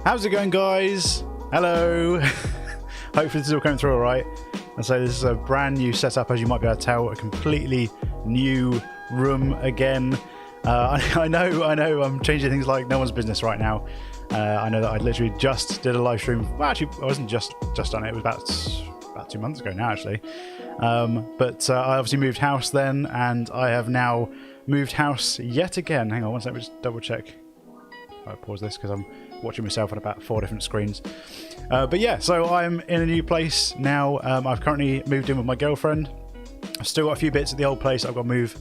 How's it going, guys? Hello. Hopefully this is all coming through all right. And so this is a brand new setup, as you might be able to tell, a completely new room again. I know I'm changing things like no one's business right now. I know that I literally just did a live stream. Well, actually, I wasn't just on it. It was about 2 months ago now, actually. But I obviously moved house then, and I have now moved house yet again. Hang on one second, let me just double check. I'll pause this because I'm watching myself on about 4 different screens. But yeah, so I'm in a new place now. I've currently moved in with my girlfriend. I've still got a few bits at the old place I've got to move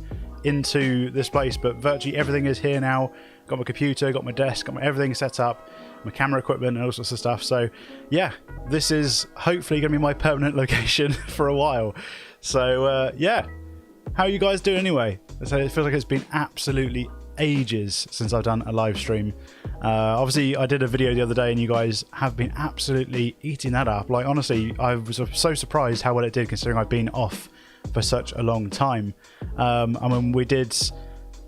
into this place, but virtually everything is here now. Got my computer, got my desk, got my everything set up, my camera equipment and all sorts of stuff. So yeah, this is hopefully going to be my permanent location for a while. So yeah, how are you guys doing anyway? So it feels like it's been absolutely ages since I've done a live stream. Obviously I did a video the other day and you guys have been absolutely eating that up. Like honestly, I was so surprised how well it did considering I've been off for such a long time. I mean, we did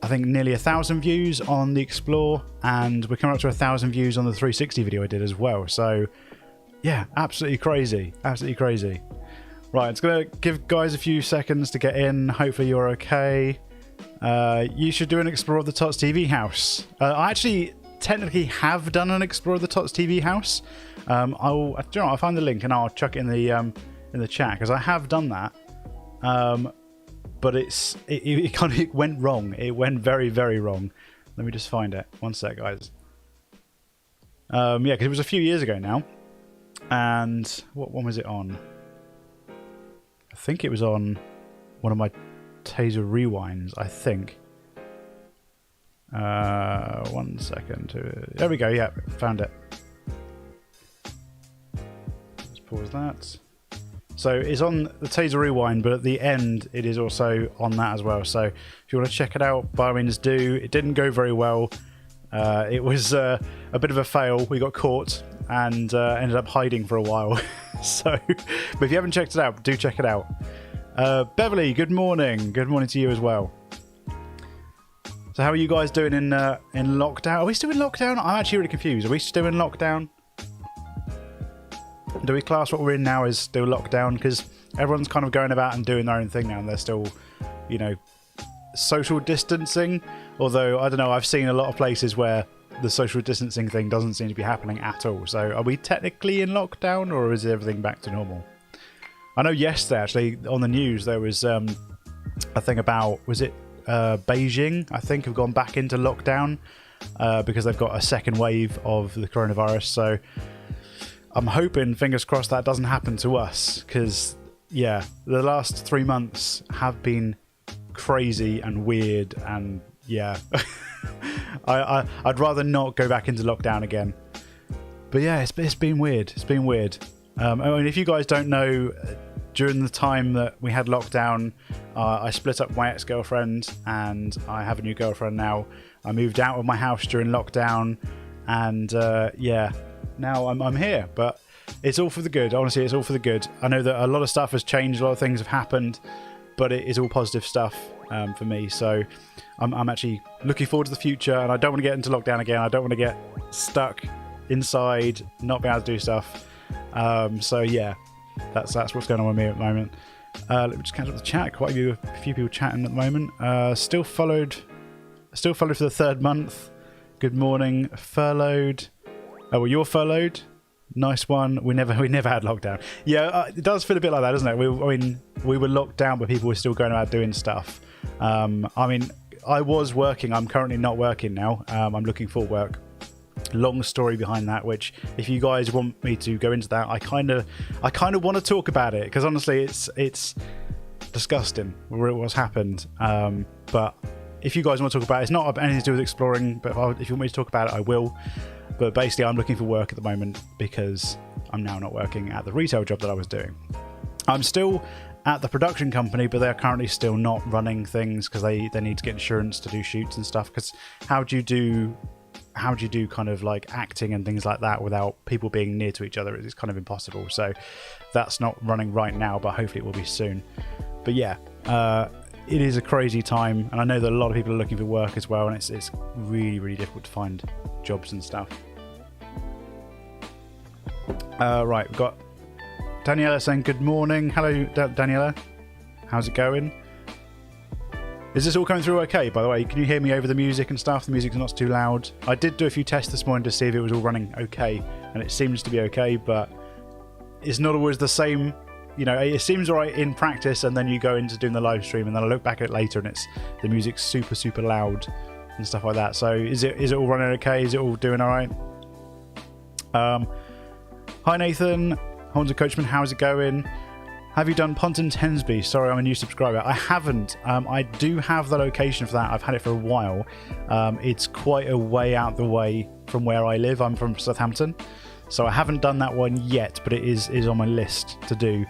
I think nearly 1,000 views on the Explore, and we're coming up to 1,000 views on the 360 video I did as well. So yeah, absolutely crazy, absolutely crazy. Right, it's gonna give guys a few seconds to get in. Hopefully you're okay. You should do an Explore of the Tots TV house. I actually technically have done an Explore of the Tots TV house. I'll find the link and I'll chuck it in the chat because I have done that. But it kind of went wrong. It went very, very wrong. Let me just find it. One sec, guys. Yeah, because it was a few years ago now. And what one was it on? I think it was on one of my Tazer rewinds, I think. 1 second. There we go. Yeah, found it. Let's pause that. So it's on the Tazer rewind, but at the end it is also on that as well. So if you want to check it out, by all means do. It didn't go very well. It was a bit of a fail. We got caught and ended up hiding for a while. So, but if you haven't checked it out, do check it out. Beverly, good morning. Good morning to you as well. So how are you guys doing in lockdown? Are we still in lockdown? I'm actually really confused. Are we still in lockdown? Do we class what we're in now as still lockdown? Because everyone's kind of going about and doing their own thing now, and they're still, you know, social distancing. Although, I don't know, I've seen a lot of places where the social distancing thing doesn't seem to be happening at all. So are we technically in lockdown, or is everything back to normal? I know yesterday, actually, on the news, there was a thing about, was it Beijing, I think, have gone back into lockdown because they've got a second wave of the coronavirus. So I'm hoping, fingers crossed, that doesn't happen to us, because yeah, the last 3 months have been crazy and weird, and yeah, I'd rather not go back into lockdown again. But yeah, it's been weird. It's been weird. I mean, if you guys don't know, during the time that we had lockdown, I split up with my ex-girlfriend, and I have a new girlfriend now. I moved out of my house during lockdown, and yeah, now I'm here, but it's all for the good. Honestly, it's all for the good. I know that a lot of stuff has changed, a lot of things have happened, but it is all positive stuff for me. So I'm actually looking forward to the future, and I don't want to get into lockdown again. I don't want to get stuck inside, not being able to do stuff. So yeah, that's what's going on with me at the moment. Let me just catch up the chat. Quite a few people chatting at the moment. Still followed for the 3rd month. Good morning. Furloughed. Oh, well, you're furloughed. Nice one. We never had lockdown. Yeah, it does feel a bit like that, doesn't it? I mean, we were locked down, but people were still going about doing stuff. I mean, I was working. I'm currently not working now. I'm looking for work. Long story behind that, which if you guys want me to go into that, I kind of want to talk about it, because honestly it's disgusting what's happened. But if you guys want to talk about it, it's not anything to do with exploring, but if you want me to talk about it, I will. But basically, I'm looking for work at the moment because I'm now not working at the retail job that I was doing. I'm still at the production company, but they're currently still not running things because they need to get insurance to do shoots and stuff. Because how do you do kind of like acting and things like that without people being near to each other? It's kind of impossible. So that's not running right now, but hopefully it will be soon. But yeah, it is a crazy time, and I know that a lot of people are looking for work as well, and it's really, really difficult to find jobs and stuff. Right, we've got Daniela saying good morning. Hello, Daniela. How's it going? Is this all coming through okay, by the way? Can you hear me over the music and stuff? The music's not too loud. I did do a few tests this morning to see if it was all running okay, and it seems to be okay, but it's not always the same. You know, it seems alright in practice, and then you go into doing the live stream, and then I look back at it later, and the music's super, super loud and stuff like that. So is it all running okay? Is it all doing alright? Hi Nathan, Haunted Coachman, how's it going? Have you done Pontins Hensby? Sorry, I'm a new subscriber. I haven't. I do have the location for that. I've had it for a while. It's quite a way out the way from where I live. I'm from Southampton, so I haven't done that one yet, but it is on my list to do.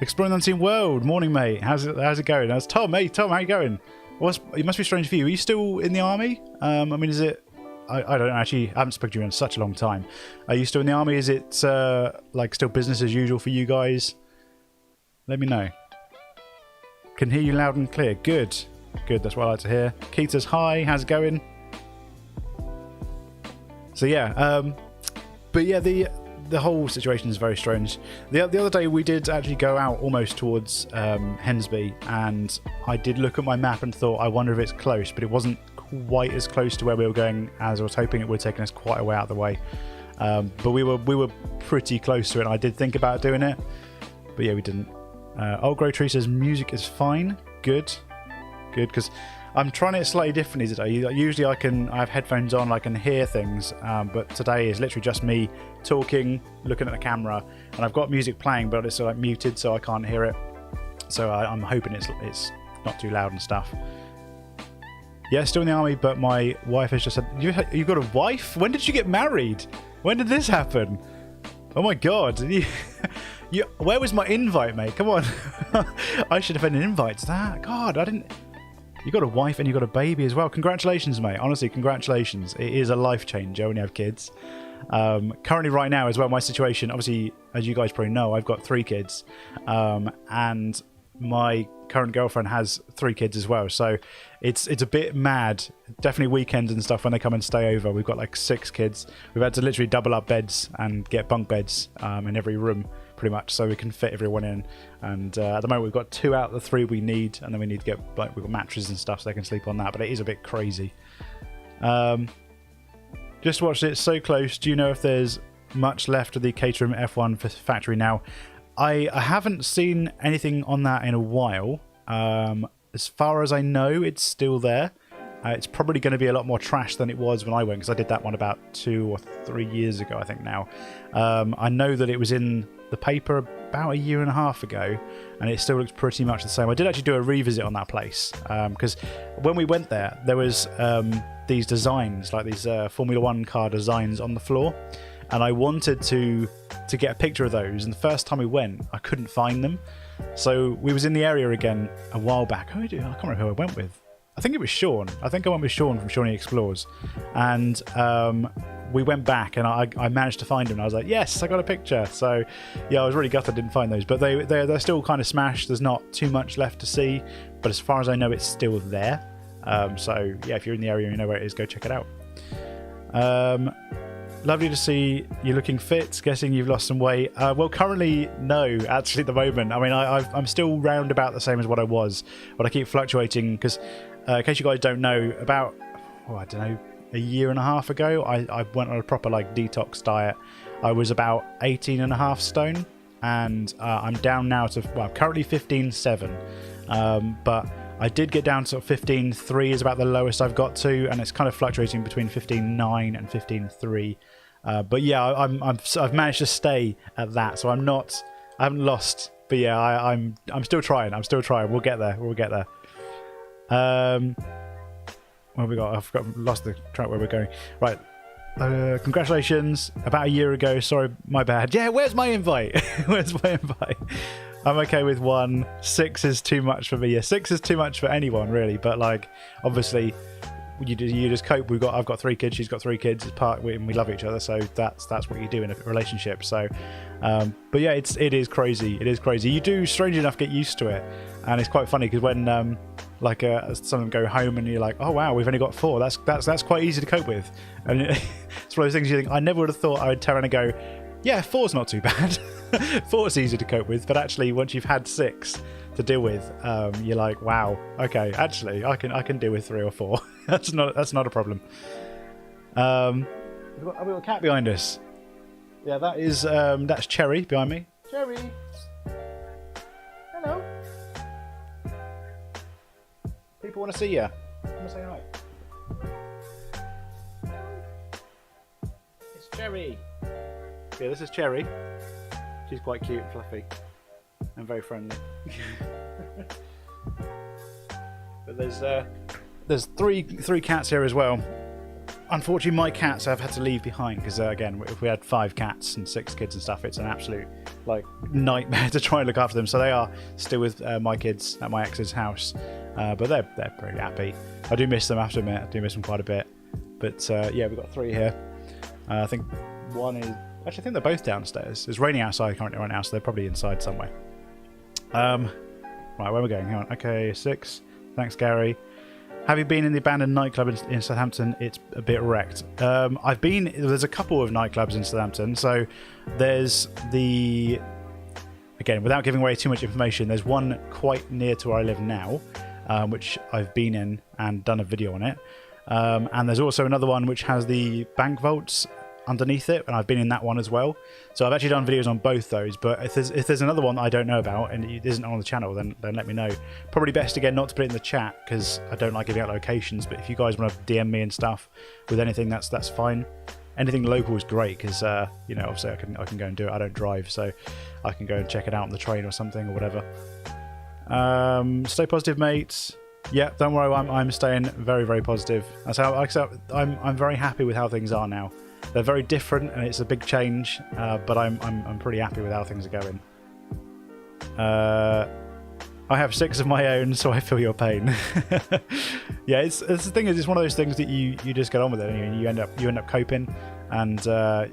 Exploring the Unseen World. Morning, mate. How's it going? That's Tom. Hey, Tom, how you going? It must be strange for you. Are you still in the army? I mean, is it... I don't actually. I haven't spoken to you in such a long time. Are you still in the army? Is it like still business as usual for you guys? Let me know. Can hear you loud and clear. Good. That's what I like to hear. Keith says hi. How's it going? So yeah. But yeah, the whole situation is very strange. The other day we did actually go out almost towards Hensby, and I did look at my map and thought, I wonder if it's close, but it wasn't quite as close to where we were going as I was hoping it would have taken us quite a way out of the way. But we were pretty close to it, and I did think about doing it, but yeah, we didn't. Old Grey Tree says music is fine. Good, because I'm trying it slightly differently today. Usually I have headphones on, I can hear things, but today is literally just me talking, looking at the camera, and I've got music playing, but it's like muted, so I can't hear it. So I'm hoping it's not too loud and stuff. Yeah, still in the army, but my wife has just said, you've got a wife? When did you get married? When did this happen? Oh my god. Where was my invite, mate? Come on. I should have had an invite to that. God, I didn't... You got a wife and you got a baby as well. Congratulations, mate. Honestly, congratulations. It is a life changer when you have kids. Currently right now as well, my situation, obviously, as you guys probably know, I've got 3 kids. And my current girlfriend has 3 kids as well, so it's a bit mad. Definitely weekends and stuff when they come and stay over. We've got like 6 kids. We've had to literally double up beds and get bunk beds in every room pretty much, so we can fit everyone in. And at the moment we've got 2 out of the 3 we need, and then we need to get, like, we've got mattresses and stuff so they can sleep on that, but it is a bit crazy. Just watched it, so close. Do you know if there's much left of the Caterham F1 factory now? I haven't seen anything on that in a while. As far as I know, it's still there. It's probably going to be a lot more trash than it was when I went, because I did that one about 2 or 3 years ago, I think now. I know that it was in the paper about a year and a half ago, and it still looks pretty much the same. I did actually do a revisit on that place, because when we went there was these designs, like these Formula 1 car designs on the floor, and I wanted to get a picture of those, and the first time we went I couldn't find them, so we was in the area again a while back. I can't remember who I went with. I think it was Sean. I think I went with Sean from Shawnee Explores, and we went back, and I managed to find him, and I was like, yes, I got a picture. So yeah, I was really gutted I didn't find those, but they're still kind of smashed. There's not too much left to see, but as far as I know, it's still there. So yeah, if you're in the area and you know where it is, go check it out. Lovely to see you looking fit. Guessing you've lost some weight. Well, currently, no, actually, at the moment. I mean, I'm still round about the same as what I was, but I keep fluctuating because, in case you guys don't know, about, I don't know, a year and a half ago, I went on a proper, like, detox diet. I was about 18.5 stone, and I'm down now to, well, currently 15.7. But I did get down to sort of 15.3 is about the lowest I've got to, and it's kind of fluctuating between 15.9 and 15.3. But yeah, I've managed to stay at that, so I haven't lost. But yeah, I'm still trying. We'll get there. What have we got? Lost the track where we're going. Right. Congratulations. About a year ago. Sorry, my bad. Yeah, where's my invite? I'm okay with 1. 6 is too much for me. Yeah, 6 is too much for anyone, really. But like, obviously, you just cope. I've got 3 kids. She's got 3 kids. It's we love each other. So that's what you do in a relationship. So, but yeah, it is crazy. It is crazy. You do, strangely enough, get used to it, and it's quite funny because when some of them go home and you're like, oh wow, we've only got 4. That's quite easy to cope with. And it's one of those things you think, I never would have thought I would turn around and go, yeah, 4's not too bad. 4's easy to cope with, but actually once you've had 6 to deal with, you're like, wow, okay, actually I can deal with 3 or 4. that's not a problem. Have we got a cat behind us? Yeah, that's Cherry behind me. Cherry, hello. People want to see you. Come and say hi. It's Cherry. Yeah, this is Cherry. She's quite cute and fluffy and very friendly. But there's three cats here as well. Unfortunately, my cats I've had to leave behind because again, if we had 5 cats and 6 kids and stuff, it's an absolute nightmare to try and look after them. So they are still with my kids at my ex's house, but they're pretty happy. I do miss them, I have to admit. I do miss them quite a bit. But yeah, we've got 3 here. I think one is. Actually, I think they're both downstairs. It's raining outside currently right now, so they're probably inside somewhere. Right, where are we going? Hang on. Okay, 6. Thanks, Gary. Have you been in the abandoned nightclub in Southampton? It's a bit wrecked. There's a couple of nightclubs in Southampton. So there's again, without giving away too much information, there's one quite near to where I live now, which I've been in and done a video on it. And there's also another one which has the bank vaults underneath it, and I've been in that one as well. So I've actually done videos on both those, but if there's another one that I don't know about and it isn't on the channel, then let me know. Probably best again not to put it in the chat because I don't like giving out locations, but if you guys want to DM me and stuff with anything, that's fine. Anything local is great because obviously I can go and do it. I don't drive, so I can go and check it out on the train or something or whatever. Stay positive, mates. Yeah, don't worry, I'm staying very, very positive. That's how I'm very happy with how things are now. They're very different, and it's a big change. But I'm pretty happy with how things are going. I have 6 of my own, so I feel your pain. Yeah, it's the thing is, it's one of those things that you just get on with it, and you end up coping, and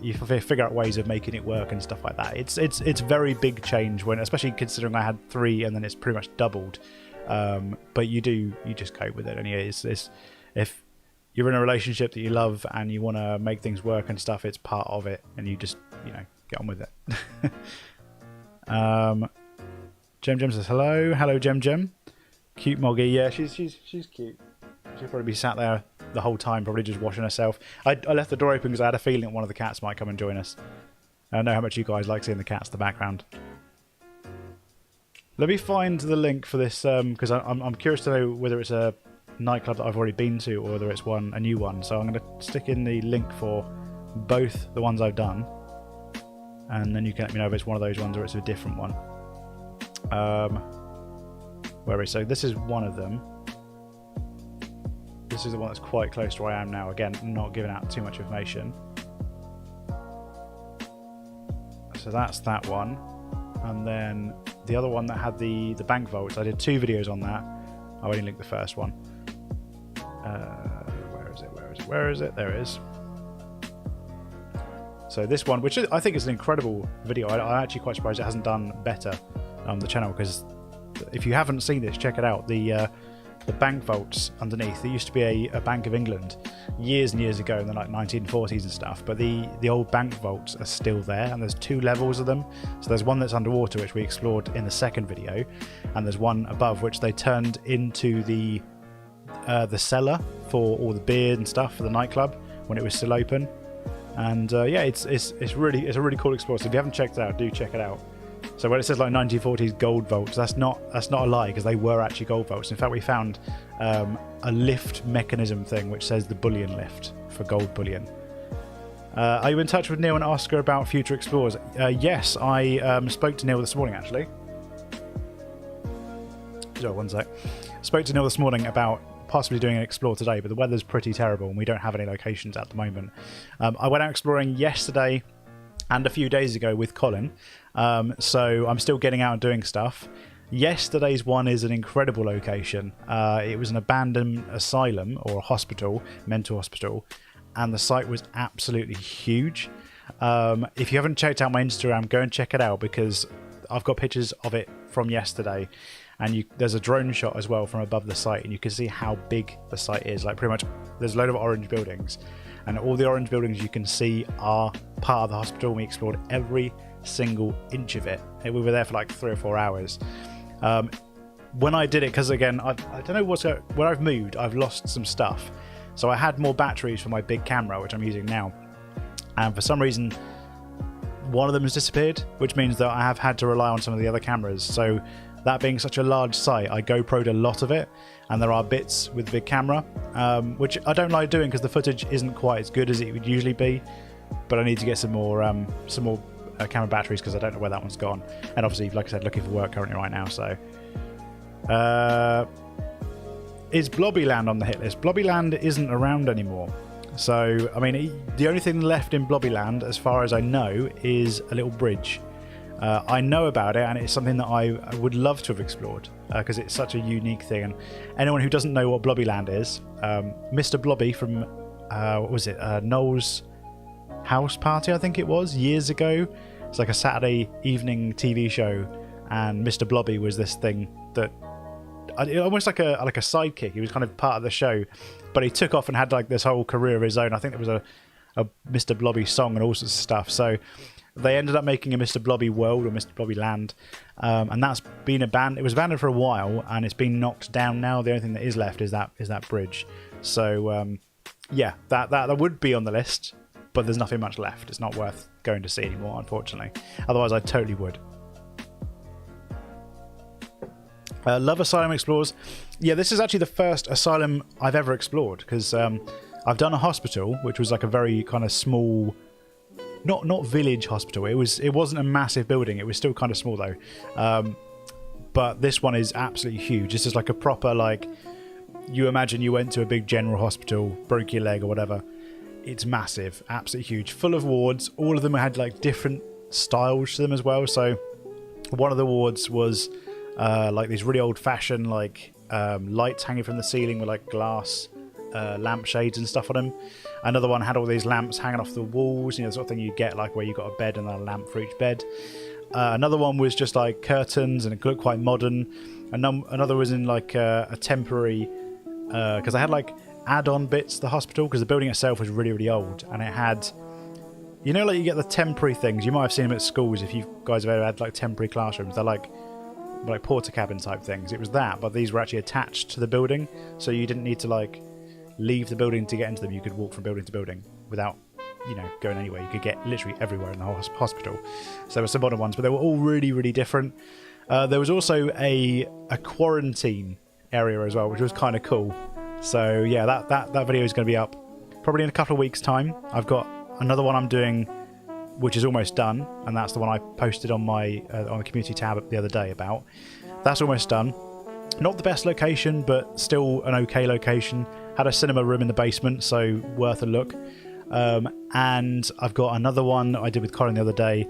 you figure out ways of making it work and stuff like that. It's very big change when, especially considering I had 3 and then it's pretty much doubled. But you just cope with it, and if you're in a relationship that you love and you want to make things work and stuff, it's part of it, and you just get on with it. Jem says hello Jem. Cute Moggy, yeah, she's cute. She'll probably be sat there the whole time, probably just washing herself. I left the door open because I had a feeling that one of the cats might come and join us. I know how much you guys like seeing the cats in the background. Let me find the link for this because I'm curious to know whether it's a nightclub that I've already been to or whether it's a new one. So I'm going to stick in the link for both the ones I've done, and then you can let me know if it's one of those ones or it's a different one. So this is one of them. This is the one that's quite close to where I am now. Again, not giving out too much information. So that's that one, and then the other one that had the bank vaults. I did 2 videos on that. I only linked the first one. Where is it? There it is. So this one, which I think is an incredible video. I'm actually quite surprised it hasn't done better on the channel, because if you haven't seen this, check it out. The bank vaults underneath. There used to be a Bank of England years and years ago in the 1940s and stuff, but the old bank vaults are still there, and there's 2 levels of them. So there's one that's underwater, which we explored in the second video, and there's one above which they turned into the cellar for all the beer and stuff for the nightclub when it was still open. And yeah, it's a really cool experience. If you haven't checked it out, do check it out. So when it says like 1940s gold vaults, that's not a lie, because they were actually gold vaults. In fact, we found a lift mechanism thing which says the bullion lift for gold bullion. Are you in touch with Neil and Oscar about future explorers? Yes, I spoke to Neil this morning, actually. Sorry, one sec. Spoke to Neil this morning about possibly doing an explore today, but the weather's pretty terrible and we don't have any locations at the moment. I went out exploring yesterday and a few days ago with Colin, so I'm still getting out and doing stuff. Yesterday's one is an incredible location. It was an abandoned asylum or a hospital, mental hospital, and the site was absolutely huge. If you haven't checked out my Instagram, go and check it out, because I've got pictures of it from yesterday, and there's a drone shot as well from above the site, and you can see how big the site is. Like, pretty much there's a load of orange buildings, and all the orange buildings you can see are part of the hospital. We explored every single inch of it. We were there for like 3 or 4 hours. When I did it, because again, I don't know where I've moved, I've lost some stuff. So I had more batteries for my big camera, which I'm using now, and for some reason one of them has disappeared, which means that I have had to rely on some of the other cameras. So that being such a large site, I GoPro'd a lot of it, and there are bits with the big camera, which I don't like doing because the footage isn't quite as good as it would usually be. But I need to get some more camera batteries, because I don't know where that one's gone. And obviously, like I said, looking for work currently right now. So, is Blobbyland on the hit list? Blobbyland isn't around anymore. So, I mean, the only thing left in Blobbyland, as far as I know, is a little bridge. I know about it, and it's something that I would love to have explored, because it's such a unique thing. And anyone who doesn't know what Blobbyland is, Mr. Blobby from, what was it, Noel's House Party, I think it was, years ago. It's like a Saturday evening TV show, and Mr. Blobby was this thing that, almost like a sidekick. He was kind of part of the show, but he took off and had like this whole career of his own. I think there was a Mr. Blobby song and all sorts of stuff. So they ended up making a Mr. Blobby world, or Mr. Blobby land, and that's been abandoned. It was abandoned for a while, and it's been knocked down now. The only thing that is left is that bridge. So yeah, that would be on the list, but there's nothing much left. It's not worth going to see anymore, unfortunately. Otherwise, I totally would. Love Asylum Explorers. Yeah, this is actually the first asylum I've ever explored, because I've done a hospital, which was like a very kind of small, not village hospital. It wasn't a massive building. It was still kind of small though. But this one is absolutely huge. This is like a proper, like, you imagine you went to a big general hospital, broke your leg or whatever. It's massive, absolutely huge, full of wards. All of them had like different styles to them as well. So one of the wards was like these really old-fashioned like lights hanging from the ceiling with like glass lampshades and stuff on them. Another one had all these lamps hanging off the walls, you know, the sort of thing you get like where you got a bed and a lamp for each bed. Another one was just like curtains, and it looked quite modern. Another was in like a temporary, because I had like add-on bits to the hospital, because the building itself was really, really old, and it had, you know, like you get the temporary things. You might have seen them at schools if you guys have ever had like temporary classrooms. They're like porta cabin type things. It was that, but these were actually attached to the building, so you didn't need to like leave the building to get into them. You could walk from building to building without, you know, going anywhere. You could get literally everywhere in the whole hospital. So there were some modern ones, but they were all really, really different. There was also a quarantine area as well, which was kind of cool. So yeah, that video is going to be up probably in a couple of weeks' time. I've got another one I'm doing, which is almost done, and that's the one I posted on my on the community tab the other day about. That's almost done. Not the best location, but still an okay location. Had a cinema room in the basement, so worth a look. And I've got another one that I did with Colin the other day.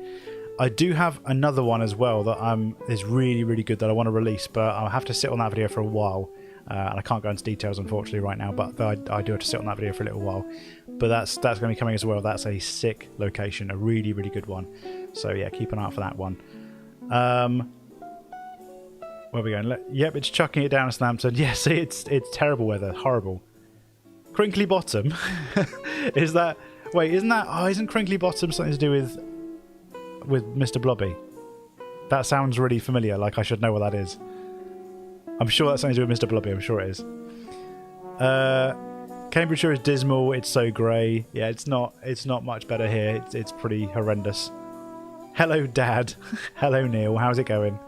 I do have another one as well that is really, really good that I want to release, but I'll have to sit on that video for a while. And I can't go into details, unfortunately, right now, but I do have to sit on that video for a little while. But that's going to be coming as well. That's a sick location, a really, really good one. So yeah, keep an eye out for that one. Where are we going? Yep, it's chucking it down, Slamton. Yeah, see, it's terrible weather, horrible. Crinkly Bottom? Is that... Wait, isn't that... Oh, isn't Crinkly Bottom something to do with Mr. Blobby? That sounds really familiar, like I should know what that is. I'm sure that's something to do with Mr. Blobby, I'm sure it is. Cambridgeshire is dismal, it's so grey. Yeah, it's not much better here, it's pretty horrendous. Hello, Dad. Hello, Neil. How's it going?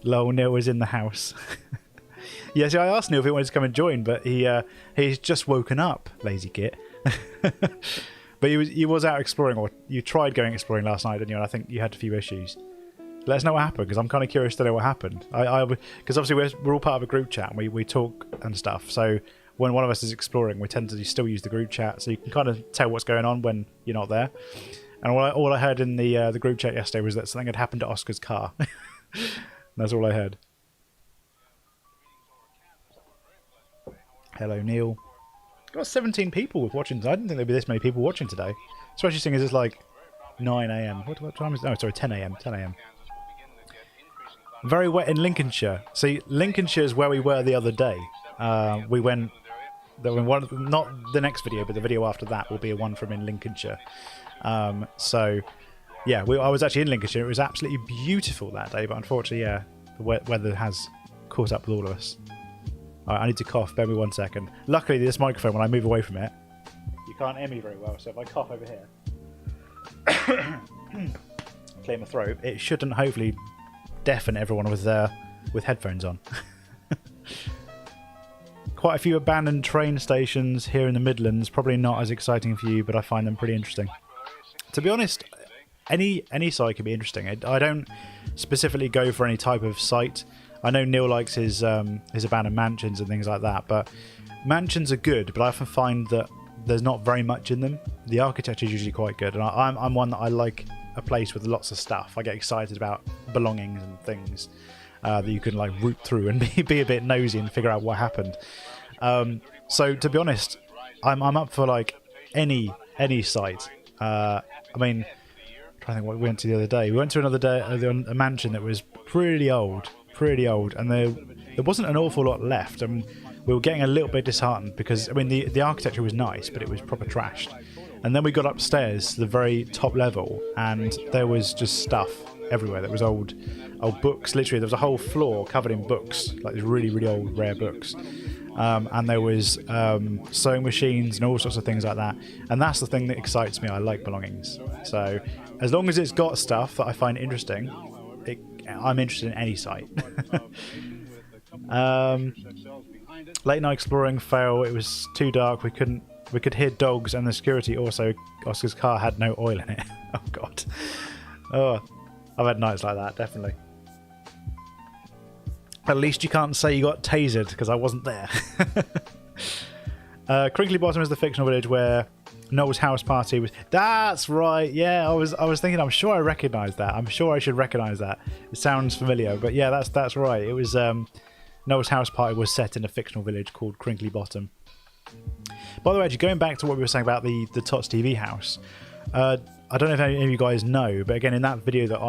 Lol, Neil is in the house. Yeah, see, I asked Neil if he wanted to come and join, but he's just woken up, lazy git. But he was out exploring, or you tried going exploring last night, didn't you? And I think you had a few issues. Let us know what happened, because I'm kind of curious to know what happened. Because obviously we're all part of a group chat, and we talk and stuff. So when one of us is exploring, we tend to still use the group chat, so you can kind of tell what's going on when you're not there. And all I heard in the group chat yesterday was that something had happened to Oscar's car. That's all I heard. Hello, Neil. Got 17 people watching. I didn't think there'd be this many people watching today. Especially seeing as it's like 9 a.m. What time is it? Oh, sorry, 10 a.m. 10 a.m. Very wet in Lincolnshire. See, Lincolnshire is where we were the other day. We went... Not the next video, but the video after that will be one from in Lincolnshire. So, yeah, I was actually in Lincolnshire. It was absolutely beautiful that day, but unfortunately, yeah, the weather has caught up with all of us. Alright, I need to cough. Bear me 1 second. Luckily, this microphone, when I move away from it, you can't hear me very well. So if I cough over here, clear my throat, it shouldn't hopefully deafen everyone with headphones on. Quite a few abandoned train stations here in the Midlands. Probably not as exciting for you, but I find them pretty interesting. To be honest, any site can be interesting. I don't specifically go for any type of site. I know Neil likes his abandoned mansions and things like that, but mansions are good, but I often find that there's not very much in them. The architecture is usually quite good, and I'm one that I like a place with lots of stuff. I get excited about belongings and things that you can like root through and be a bit nosy and figure out what happened. So to be honest, I'm up for like any site. I mean, I'm trying to think what we went to the other day. We went to a mansion that was pretty old, and there wasn't an awful lot left, and we were getting a little bit disheartened because I mean the architecture was nice, but it was proper trashed. And then we got upstairs to the very top level, and there was just stuff everywhere. There was old books. Literally, there was a whole floor covered in books, like these really old rare books. And there was sewing machines and all sorts of things like that. And that's the thing that excites me. I like belongings. So as long as it's got stuff that I find interesting, I'm interested in any site. Late night exploring fail. It was too dark. We could hear dogs, and the security also. Oscar's car had no oil in it. Oh god. Oh, I've had nights like that, definitely. At least you can't say you got tasered, because I wasn't there. Crinkly Bottom is the fictional village where Noel's house party was... That's right, yeah, I was thinking, I'm sure I recognise that. I'm sure I should recognise that. It sounds familiar, but yeah, that's right. It was... Noel's house party was set in a fictional village called Crinkly Bottom. By the way, actually, going back to what we were saying about the Tots TV house, I don't know if any of you guys know, but again, in that video that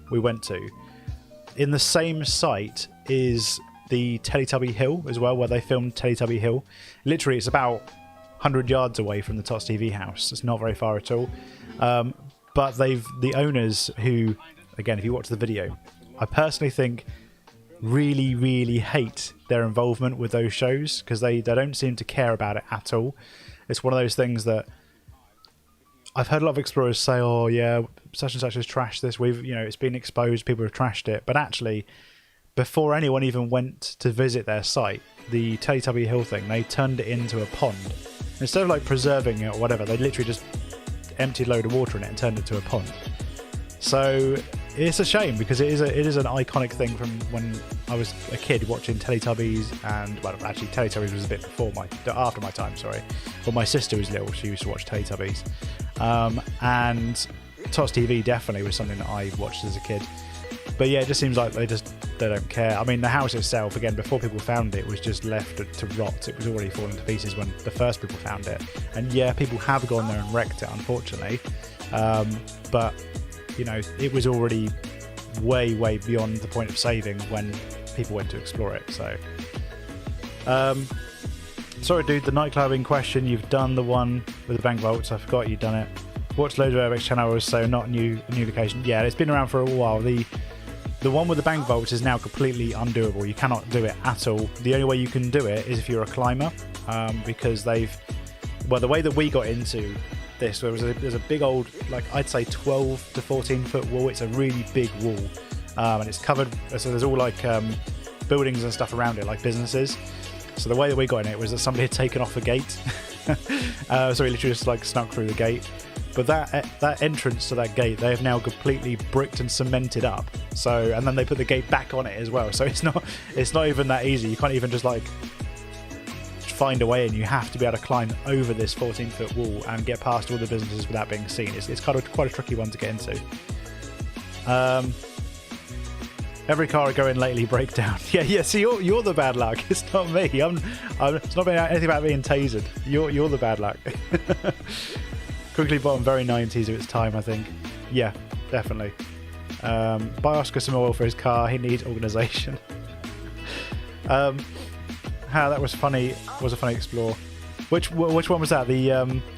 we went to, in the same site is the Teletubby Hill as well, where they filmed Teletubby Hill. Literally, it's about 100 yards away from the Tots TV house. It's not very far at all. But the owners who, again, if you watch the video, I personally think really hate their involvement with those shows, because they don't seem to care about it at all. It's one of those things that I've heard a lot of explorers say, oh yeah, such and such has trashed this, it's been exposed, people have trashed it, but actually before anyone even went to visit their site, the Teletubby Hill thing, they turned it into a pond. Instead of like preserving it or whatever, they literally just emptied a load of water in it and turned it to a pond. So it's a shame, because it is an iconic thing from when I was a kid watching Teletubbies, and well, actually Teletubbies was a bit after my time, sorry. But my sister was little, she used to watch Teletubbies, and Tots TV definitely was something that I watched as a kid. But yeah, it just seems like they don't care. I mean, the house itself, again, before people found it, was just left to rot. It was already falling to pieces when the first people found it, and yeah, people have gone there and wrecked it, unfortunately. But it was already way beyond the point of saving when people went to explore it. So, sorry, dude, the nightclub in question, you've done the one with the bank vaults. I forgot you'd done it. Watched loads of Urbex channels, so not a new location. Yeah, it's been around for a while. The one with the bank vaults is now completely undoable. You cannot do it at all. The only way you can do it is if you're a climber, because the way that we got into this. There's a big old, like I'd say 12 to 14 foot wall. It's a really big wall, and it's covered. So there's all like buildings and stuff around it, like businesses. So the way that we got in it was that somebody had taken off a gate, so we literally just like snuck through the gate. But that entrance to that gate, they have now completely bricked and cemented up. So, and then they put the gate back on it as well. So it's not even that easy. You can't even just like find a way in. You have to be able to climb over this 14-foot wall and get past all the businesses without being seen. It's kind of quite a tricky one to get into. Every car I go in lately breaks down. Yeah. See, you're the bad luck. It's not me. It's not anything about being tasered. You're the bad luck. Quickly bottom, very 90s of its time, I think. Yeah, definitely. Buy Oscar some oil for his car. He needs organisation. How that was funny. Was a funny explore. Which one was that? The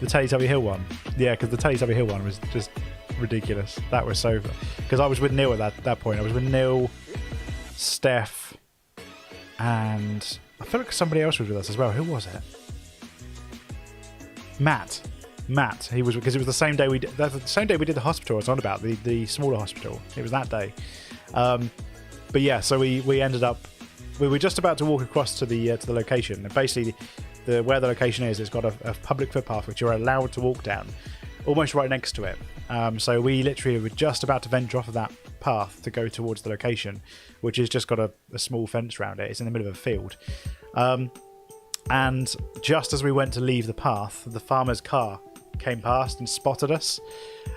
Teletubby Hill one. Yeah, because the Teletubby Hill one was just ridiculous. That was so. Because I was with Neil at that point. I was with Neil, Steph, and I feel like somebody else was with us as well. Who was it? Matt. He was, because it was the same day we did the hospital I was on about, the smaller hospital. It was that day. But yeah, so we ended up, we were just about to walk across to the location, and basically where the location is, it's got a public footpath which you're allowed to walk down, almost right next to it. So we literally were just about to venture off of that path to go towards the location, which has just got a small fence around it. It's in the middle of a field. And just as we went to leave the path, the farmer's car came past and spotted us,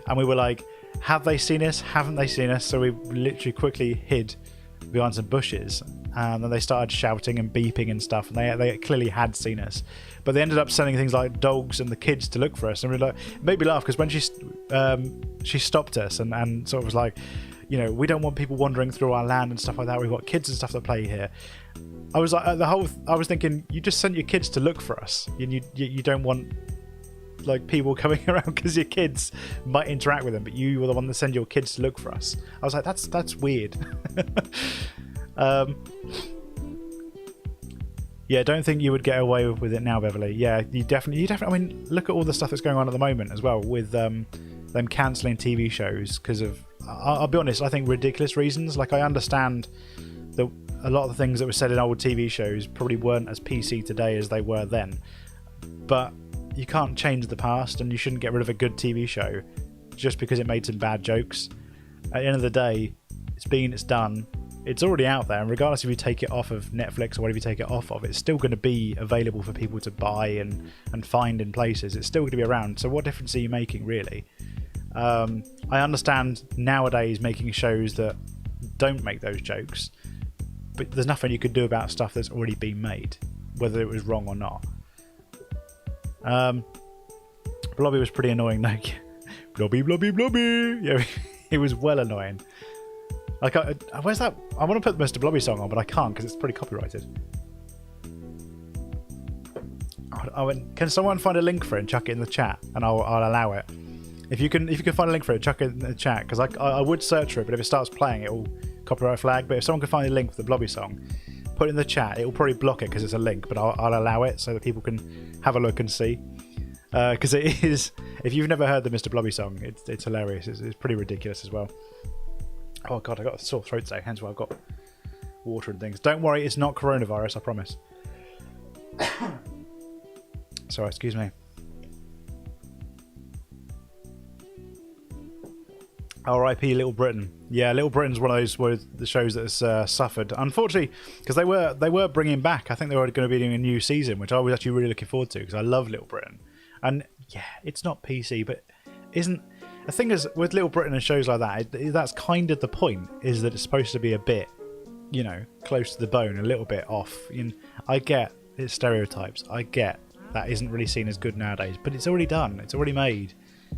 and we were like, have they seen us? Haven't they seen us? So we literally quickly hid behind some bushes, and then they started shouting and beeping and stuff, and they clearly had seen us. But they ended up sending things like dogs and the kids to look for us, and we were like, it made me laugh because when she stopped us and sort of was like, you know, we don't want people wandering through our land and stuff like that. We've got kids and stuff that play here. I was like, I was thinking, you just sent your kids to look for us, and you don't want like people coming around because your kids might interact with them, but you were the one that sent your kids to look for us. I was like, that's weird. Yeah, don't think you would get away with it now, Beverly. Yeah, you definitely. I mean, look at all the stuff that's going on at the moment as well with them cancelling TV shows because of, I'll be honest, I think ridiculous reasons. Like, I understand that a lot of the things that were said in old TV shows probably weren't as PC today as they were then, but you can't change the past, and you shouldn't get rid of a good TV show just because it made some bad jokes. At the end of the day, it's done. It's already out there, and regardless if you take it off of Netflix or whatever you take it off of, it's still going to be available for people to buy and find in places. It's still going to be around. So what difference are you making, really? I understand nowadays making shows that don't make those jokes, but there's nothing you could do about stuff that's already been made, whether it was wrong or not. Blobby was pretty annoying though. Blobby. Yeah, he was well annoying. Like, where's that? I want to put the Mr. Blobby song on, but I can't because it's pretty copyrighted. I went, can someone find a link for it and chuck it in the chat, and I'll allow it. If you can find a link for it, chuck it in the chat, because I would search for it, but if it starts playing, it will copyright flag. But if someone can find a link for the Blobby song, put it in the chat. It will probably block it because it's a link, but I'll allow it so that people can have a look and see. Because it is, if you've never heard the Mr. Blobby song, it's hilarious. It's pretty ridiculous as well. Oh god, I got a sore throat today, hence why I've got water and things. Don't worry, it's not coronavirus, I promise. Sorry, excuse me. R.I.P. Little Britain. Yeah, Little Britain's one of the shows that has suffered, unfortunately, because they were bringing back. I think they were going to be doing a new season, which I was actually really looking forward to because I love Little Britain. And yeah, it's not PC, but isn't. The thing is, with Little Britain and shows like that, that's kind of the point, is that it's supposed to be a bit, you know, close to the bone, a little bit off. I get it's stereotypes. I get that isn't really seen as good nowadays, but it's already done. It's already made.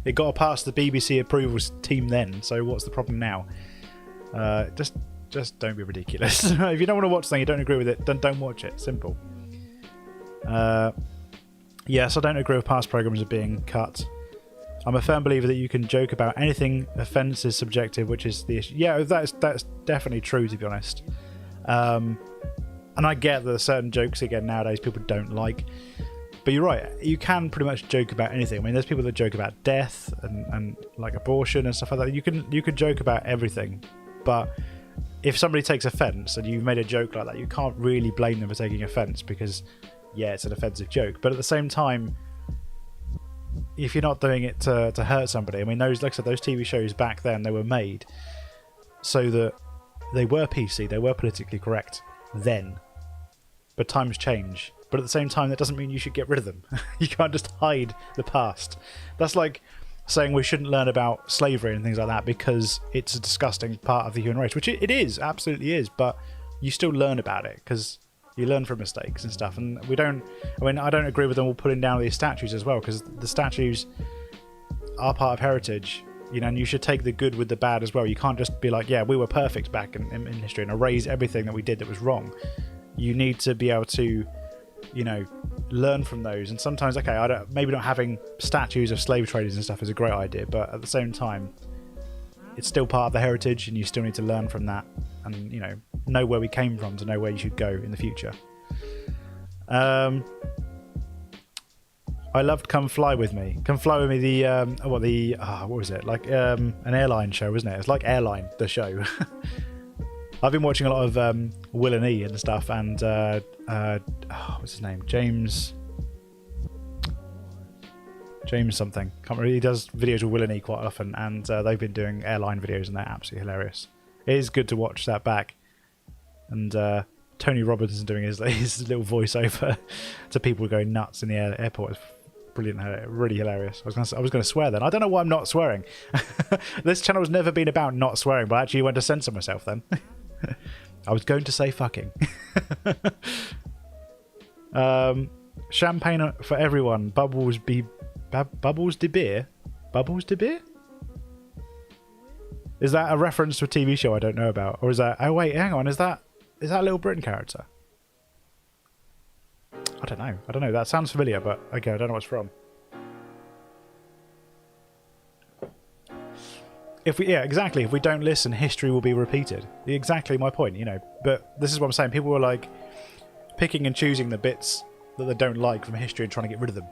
It got past the BBC approvals team then, so what's the problem now? Just don't be ridiculous. If you don't want to watch something, you don't agree with it, then don't watch it. Simple. Yes, I don't agree with past programmes are being cut. I'm a firm believer that you can joke about anything. Offence is subjective, which is the issue. Yeah, that's definitely true, to be honest. And I get that certain jokes, again, nowadays people don't like. But you're right, you can pretty much joke about anything. I mean, there's people that joke about death and like abortion and stuff like that. You can joke about everything, but if somebody takes offence and you've made a joke like that, you can't really blame them for taking offence because, yeah, it's an offensive joke. But at the same time, if you're not doing it to hurt somebody, I mean, those, like I said, those TV shows back then, they were made so that they were PC, they were politically correct then. But times change. But at the same time, that doesn't mean you should get rid of them. You can't just hide the past. That's like saying we shouldn't learn about slavery and things like that because it's a disgusting part of the human race, which it is, absolutely is, but you still learn about it because you learn from mistakes and stuff. And I don't agree with them all putting down these statues as well, because the statues are part of heritage, you know, and you should take the good with the bad as well. You can't just be like, yeah, we were perfect back in history and erase everything that we did that was wrong. You need to be able to, you know, learn from those. And sometimes, okay, maybe not having statues of slave traders and stuff is a great idea, but at the same time, it's still part of the heritage, and you still need to learn from that, and you know where we came from to know where you should go in the future. I loved Come Fly With Me. Come Fly With Me, what was it? Like an airline show, wasn't it? It's like Airline, the show. I've been watching a lot of Will and E and stuff, and what's his name? James something. Can't remember. He does videos with Will and E quite often, and they've been doing airline videos, and they're absolutely hilarious. It is good to watch that back. And Tony Robinson doing his little voiceover to people going nuts in the airport is brilliant, really hilarious. I was going to swear then. I don't know why I'm not swearing. This channel has never been about not swearing, but I actually went to censor myself then. I was going to say fucking. Champagne for everyone. Bubbles de beer? Bubbles de beer? Is that a reference to a TV show I don't know about? Or is that... Oh, wait, hang on. Is that a Little Britain character? I don't know. That sounds familiar, but okay, I don't know what it's from. Exactly. If we don't listen, history will be repeated. Exactly my point, you know. But this is what I'm saying. People were like picking and choosing the bits that they don't like from history and trying to get rid of them.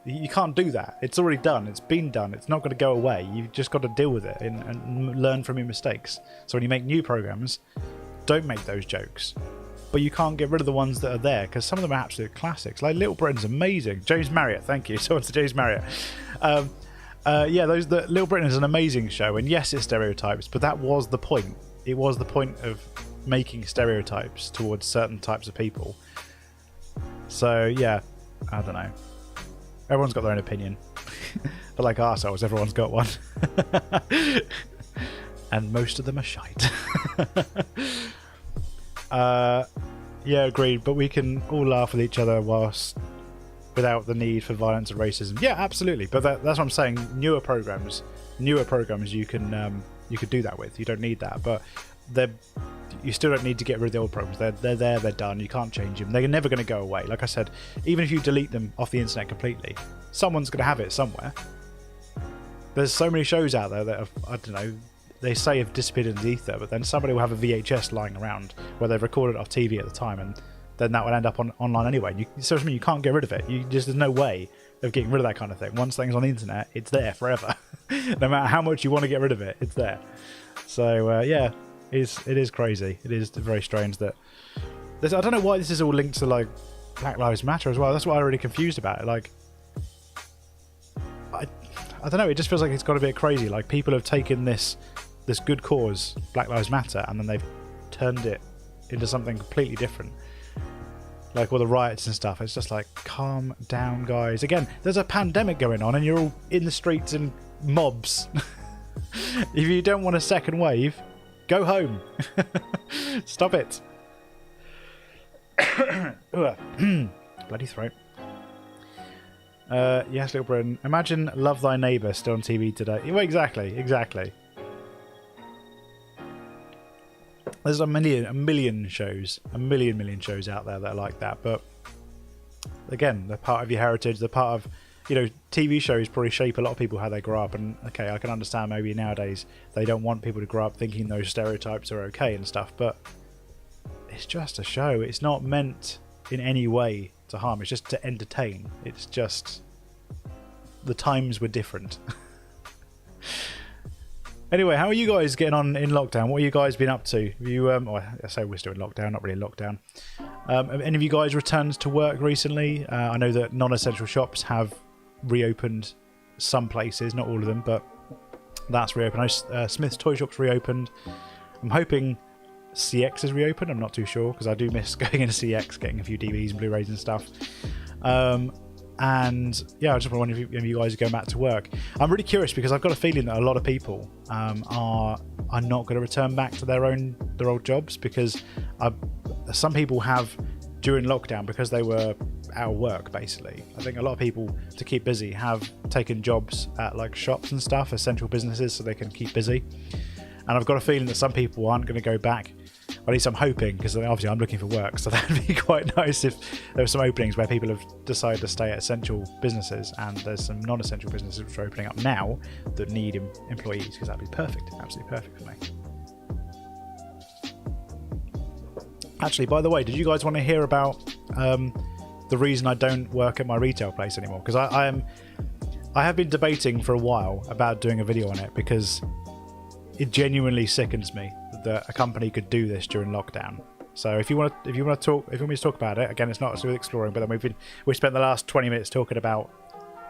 You can't do that. It's already done. It's been done. It's not going to go away. You've just got to deal with it and learn from your mistakes. So when you make new programs, don't make those jokes. But you can't get rid of the ones that are there, because some of them are absolute classics. Like Little Britain's amazing. James Marriott, thank you. So it's James Marriott. Little Britain is an amazing show, and yes, it's stereotypes, but that was the point. It was the point of making stereotypes towards certain types of people. So yeah, I don't know. Everyone's got their own opinion. But like arseholes, everyone's got one. And most of them are shite. Yeah, agreed. But we can all laugh with each other without the need for violence and racism. Yeah, absolutely. But that's what I'm saying. Newer programs, you can do that with. You don't need that. But you still don't need to get rid of the old programs. They're there, they're done. You can't change them. They're never going to go away. Like I said, even if you delete them off the internet completely, someone's going to have it somewhere. There's so many shows out there that have, I don't know, they say have disappeared into the ether, but then somebody will have a VHS lying around where they've recorded it off TV at the time, and then that will end up online anyway. So you can't get rid of it. There's no way of getting rid of that kind of thing. Once things on the internet, it's there forever. No matter how much you want to get rid of it, it's there. So yeah, it is crazy. It is very strange that I don't know why this is all linked to like Black Lives Matter as well. That's what I'm really confused about it. Like, I don't know. It just feels like it's got a bit crazy. Like people have taken this good cause, Black Lives Matter, and then they've turned it into something completely different. Like all the riots and stuff. It's just like, calm down, guys. Again, there's a pandemic going on, and you're all in the streets in mobs. If you don't want a second wave, go home. Stop it. Bloody throat. Yes, Little Britain. Imagine Love Thy Neighbour still on TV today. Well, exactly. There's a million shows out there that are like that. But again, they're part of your heritage. They're part of, TV shows probably shape a lot of people how they grow up. And okay, I can understand maybe nowadays they don't want people to grow up thinking those stereotypes are okay and stuff. But it's just a show. It's not meant in any way harm. It's just to entertain. It's just the times were different. Anyway, how are you guys getting on in lockdown? What have you guys been up to? Have you, I say we're still in lockdown, not really in lockdown. Have any of you guys returned to work recently? I know that non-essential shops have reopened some places, not all of them, but that's reopened. I know Smith's Toy Shop's reopened. I'm hoping CX is reopened. I'm not too sure because I do miss going into CX, getting a few DVDs and Blu-rays and stuff. And yeah, I just wonder if you guys are going back to work. I'm really curious because I've got a feeling that a lot of people are not going to return back to their old jobs, because some people have during lockdown, because they were out of work basically. I think a lot of people, to keep busy, have taken jobs at like shops and stuff, essential businesses, so they can keep busy. And I've got a feeling that some people aren't going to go back. Or at least I'm hoping, because obviously I'm looking for work, so that'd be quite nice if there were some openings where people have decided to stay at essential businesses, and there's some non-essential businesses which are opening up now that need employees, because that'd be perfect, absolutely perfect for me. Actually, by the way, did you guys want to hear about the reason I don't work at my retail place anymore? Because I have been debating for a while about doing a video on it, because it genuinely sickens me that a company could do this during lockdown. So if you want me to talk about it, again, it's not with exploring, but then we spent the last 20 minutes talking about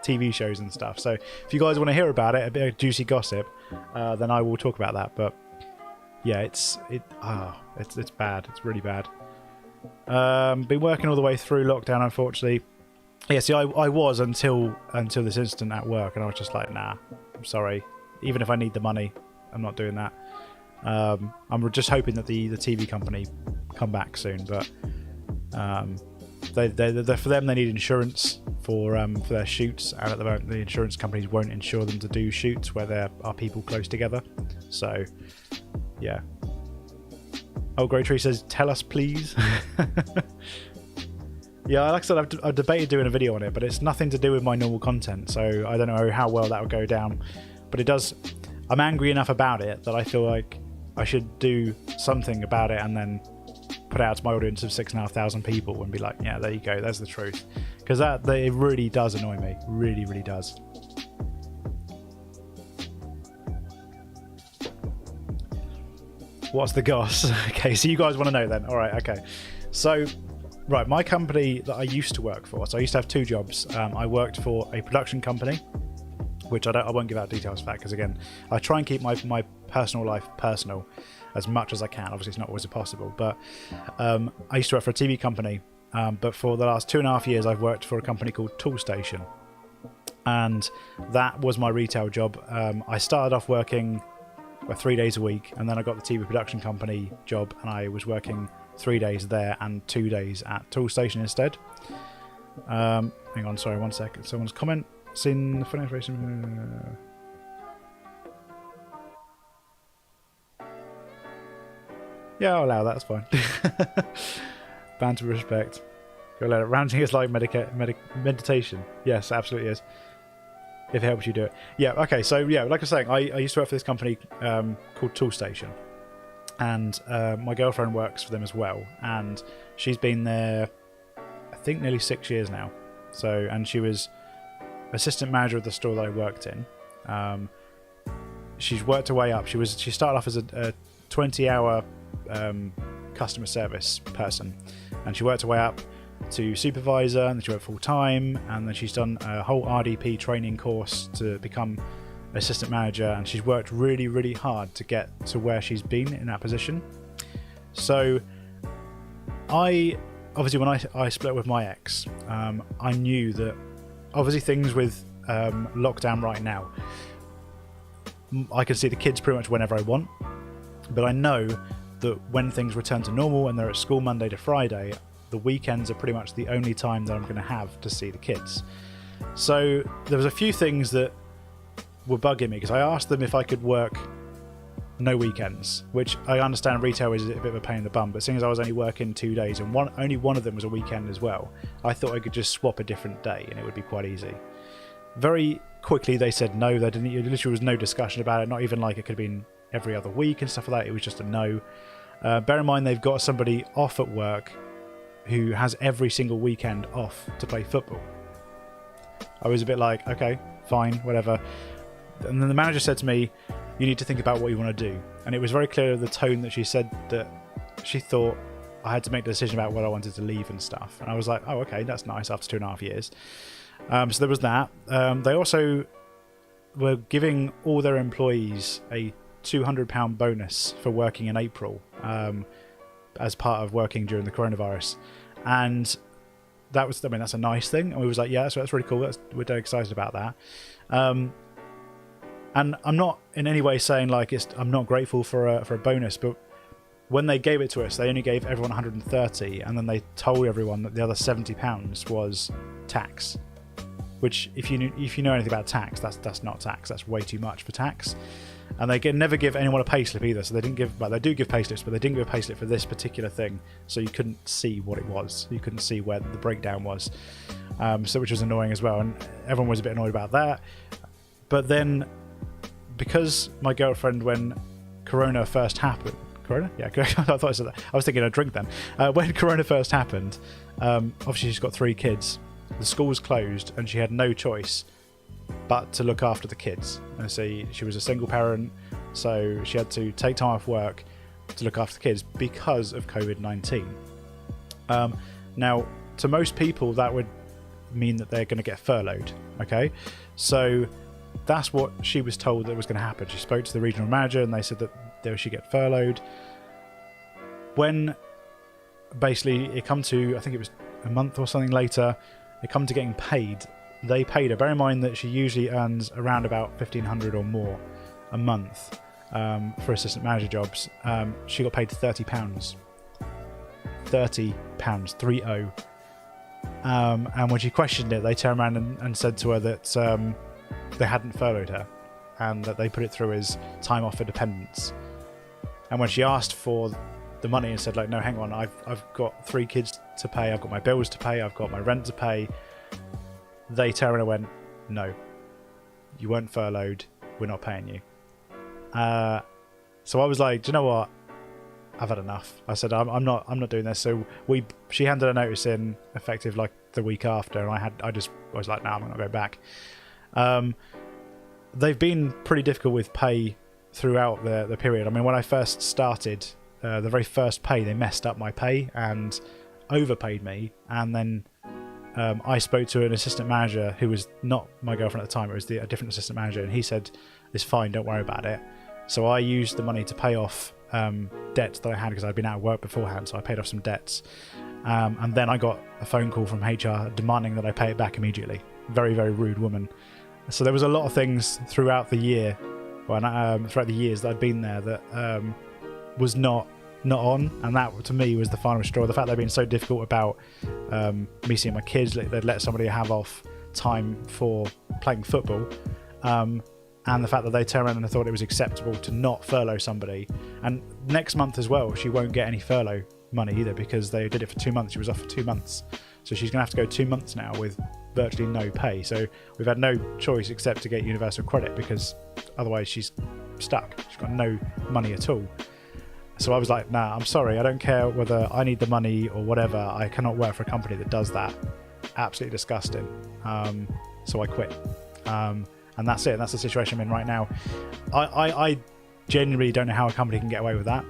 TV shows and stuff. So if you guys want to hear about it, a bit of juicy gossip, then I will talk about that. But yeah, it's bad. It's really bad. Been working all the way through lockdown, unfortunately. Yeah, see, I was until this incident at work, and I was just like, nah, I'm sorry. Even if I need the money, I'm not doing that. I'm just hoping that the TV company come back soon, but for them they need insurance for their shoots, and at the moment the insurance companies won't insure them to do shoots where there are people close together. So yeah. Oh, Grey Tree says, tell us please. Yeah, like I said, I've debated doing a video on it, but it's nothing to do with my normal content, so I don't know how well that would go down. But it does. I'm angry enough about it that I feel like I should do something about it and then put it out to my audience of 6,500 people and be like, yeah, there you go, there's the truth. Because it really does annoy me. Really, really does. What's the goss? Okay, so you guys want to know then. All right, okay. So, right, my company that I used to work for, so I used to have two jobs. I worked for a production company, which I won't give out details for that, because again, I try and keep my personal life personal as much as I can. Obviously, it's not always possible, but I used to work for a TV company, but for the last 2.5 years, I've worked for a company called Toolstation, and that was my retail job. I started off working 3 days a week, and then I got the TV production company job, and I was working 3 days there and 2 days at Toolstation instead. Hang on, sorry, 1 second. Someone's comment. Seen the funny information. Yeah, I'll allow that. That's fine. Banter respect. Go let it. Ranting is like meditation. Yes, absolutely is. If it helps you do it. Yeah. Okay. So yeah, like I was saying, I used to work for this company called Toolstation, and my girlfriend works for them as well, and she's been there, I think, nearly 6 years now. So, and she was assistant manager of the store that I worked in. She's worked her way up. She started off as a 20-hour customer service person, and she worked her way up to supervisor, and then she went full time, and then she's done a whole RDP training course to become assistant manager, and she's worked really, really hard to get to where she's been in that position. So obviously when I split with my ex, I knew that obviously things with lockdown right now, I can see the kids pretty much whenever I want, but I know that when things return to normal and they're at school Monday to Friday, the weekends are pretty much the only time that I'm going to have to see the kids. So there was a few things that were bugging me, because I asked them if I could work no weekends, which I understand retail is a bit of a pain in the bum, but seeing as I was only working 2 days and only one of them was a weekend as well, I thought I could just swap a different day and it would be quite easy. Very quickly they said no. There literally was no discussion about it, not even like it could have been every other week and stuff like that. It was just a no. Bear in mind they've got somebody off at work who has every single weekend off to play football. I was a bit like, okay, fine, whatever. And then the manager said to me, you need to think about what you want to do. And it was very clear the tone that she said that she thought I had to make the decision about whether I wanted to leave and stuff. And I was like, oh, okay, that's nice after 2.5 years. So there was that. They also were giving all their employees a £200 bonus for working in April as part of working during the coronavirus. And that was, I mean, that's a nice thing. And we was like, yeah, so that's really cool. We're dead excited about that. And I'm not in any way saying like I'm not grateful for a bonus, but when they gave it to us, they only gave everyone 130, and then they told everyone that the other £70 was tax. Which, if you know anything about tax, that's not tax. That's way too much for tax. And they never give anyone a payslip either. So they didn't give. Well, they do give payslips, but they didn't give a payslip for this particular thing. So you couldn't see what it was. You couldn't see where the breakdown was. So which was annoying as well, and everyone was a bit annoyed about that. But then, because my girlfriend, when Corona first happened. Corona? Yeah, I thought I said that. I was thinking a drink then. When Corona first happened, obviously she's got 3 kids. The school was closed, and she had no choice but to look after the kids. And so she was a single parent, so she had to take time off work to look after the kids because of COVID-19. Now, to most people, that would mean that they're going to get furloughed. Okay, so that's what she was told that was going to happen. She spoke to the regional manager, and they said that she get furloughed. When basically it come to, I think it was a month or something later, it come to getting paid. They paid her. Bear in mind that she usually earns around about £1,500 or more a month for assistant manager jobs. She got paid £30. £30, 30. And when she questioned it, they turned around and said to her that they hadn't furloughed her, and that they put it through as time off for dependents. And when she asked for the money and said, like, no, hang on, I've got 3 kids to pay, I've got my bills to pay, I've got my rent to pay, they turned around and went, no, you weren't furloughed, we're not paying you. So I was like, do you know what? I've had enough. I said, I'm not doing this. So she handed a notice in effective like the week after, and I was like, no, I'm not going back. They've been pretty difficult with pay throughout the period. I mean, when I first started, the very first pay, they messed up my pay and overpaid me. And then I spoke to an assistant manager who was not my girlfriend at the time. It was a different assistant manager, and he said, it's fine, don't worry about it. So I used the money to pay off debts that I had because I'd been out of work beforehand. So I paid off some debts. And then I got a phone call from HR demanding that I pay it back immediately. Very, very rude woman. So there was a lot of things throughout the year, throughout the years that I'd been there, that was not on, and that to me was the final straw. The fact they'd been so difficult about me seeing my kids, they'd let somebody have off time for playing football, and the fact that they turned around and thought it was acceptable to not furlough somebody. And next month as well, she won't get any furlough money either, because they did it for 2 months. She was off for 2 months, so she's gonna have to go 2 months now with virtually no pay. So we've had no choice except to get universal credit, because otherwise she's stuck. She's got no money at all. So I was like, nah, I'm sorry, I don't care whether I need the money or whatever, I cannot work for a company that does that. Absolutely disgusting. So I quit, and that's it. That's the situation I'm in right now. I genuinely don't know how a company can get away with that.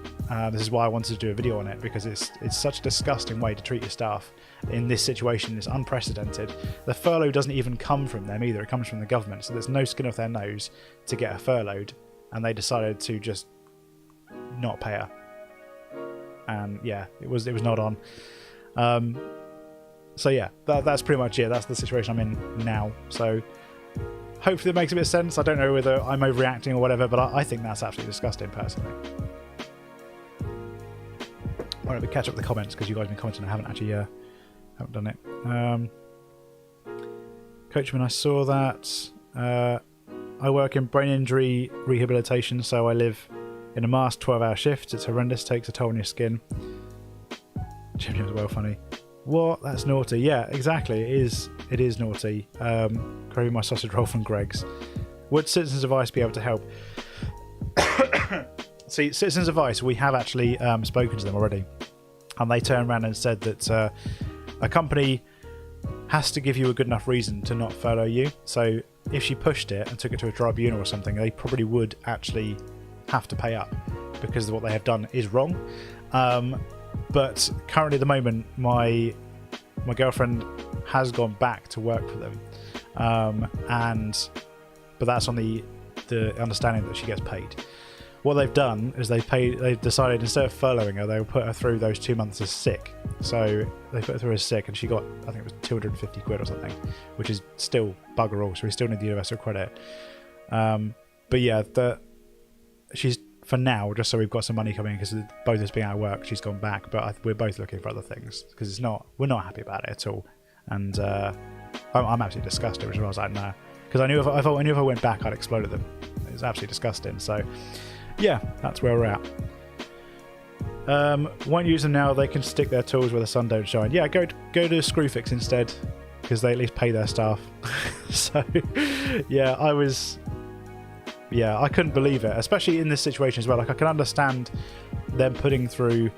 This is why I wanted to do a video on it, because it's such a disgusting way to treat your staff in this situation. It's unprecedented. The furlough doesn't even come from them either, it comes from the government, so there's no skin off their nose to get her furloughed, and they decided to just not pay her. And yeah, it was not on. So yeah, that's pretty much it. That's the situation I'm in now. So hopefully it makes a bit of sense. I don't know whether I'm overreacting or whatever, but I think that's absolutely disgusting personally. Alright, we catch up with the comments, because you guys have been commenting. I haven't actually haven't done it. Coachman, I saw that. I work in brain injury rehabilitation, so I live in a masked 12-hour shift. It's horrendous, takes a toll on your skin. Jimmy was well funny. What? That's naughty. Yeah, exactly. It is naughty. Craving my sausage roll from Greg's. Would Citizens Advice be able to help? See, Citizens Advice, we have actually spoken to them already. and they turned around and said that a company has to give you a good enough reason to not furlough you. So if she pushed it and took it to a tribunal or something, they probably would actually have to pay up because what they have done is wrong. But currently at the moment, my girlfriend has gone back to work for them, but that's on the understanding that she gets paid. What they've done is they've decided instead of furloughing her, they'll put her through those 2 months as sick. So they put her through as sick, and she got, I think it was 250 quid or something, which is still bugger all. So we still need the universal credit. But yeah, she's, for now, just so we've got some money coming in, because both of us being out of work, she's gone back. But we're both looking for other things because we're not happy about it at all. And I'm absolutely disgusted, which is why I was like, no, because I knew if I went back, I'd explode at them. It was absolutely disgusting. So yeah, that's where we're at. Won't use them now. They can stick their tools where the sun don't shine. Yeah, go to Screwfix instead, because they at least pay their staff. So yeah, I couldn't believe it, especially in this situation as well. Like, I can understand them putting through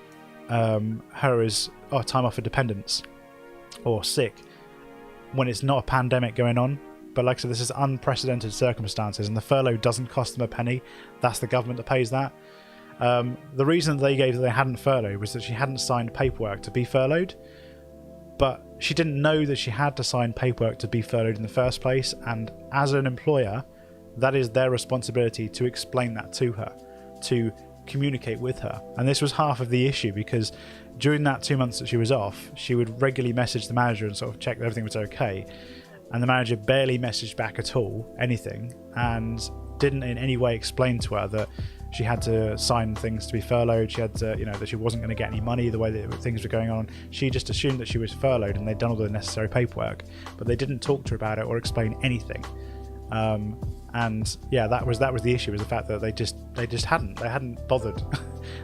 her as time off for dependence or sick when it's not a pandemic going on. But like I said, this is unprecedented circumstances, and the furlough doesn't cost them a penny. That's the government that pays that. The reason they gave that they hadn't furloughed was that she hadn't signed paperwork to be furloughed, but she didn't know that she had to sign paperwork to be furloughed in the first place. And as an employer, that is their responsibility to explain that to her, to communicate with her. And this was half of the issue, because during that 2 months that she was off, she would regularly message the manager and sort of check that everything was okay. And the manager barely messaged back at all, anything, and didn't in any way explain to her that she had to sign things to be furloughed. She had to, that she wasn't going to get any money the way that things were going on. She just assumed that she was furloughed and they'd done all the necessary paperwork, but they didn't talk to her about it or explain anything. And yeah, that was the issue, was the fact that they hadn't bothered.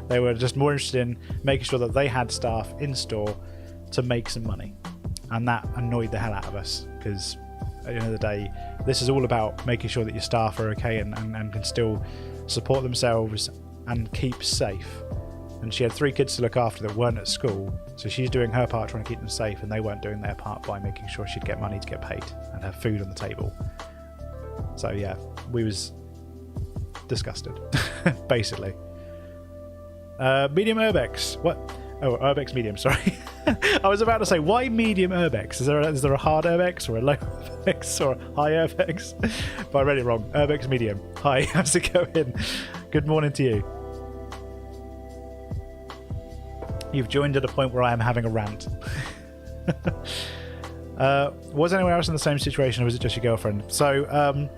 They were just more interested in making sure that they had staff in store to make some money, and that annoyed the hell out of us, because at the end of the day, this is all about making sure that your staff are okay and can still support themselves and keep safe. And she had 3 kids to look after that weren't at school, so she's doing her part trying to keep them safe, and they weren't doing their part by making sure she'd get money to get paid and have food on the table. So yeah, we was disgusted, basically. Medium Urbex. What? Oh, Urbex medium, sorry. I was about to say, why medium Urbex? Is there a hard Urbex or a low Urbex or a high Urbex? But I read it wrong. Urbex medium. Hi, how's it going? Good morning to you. You've joined at a point where I am having a rant. Was anyone else in the same situation, or was it just your girlfriend? So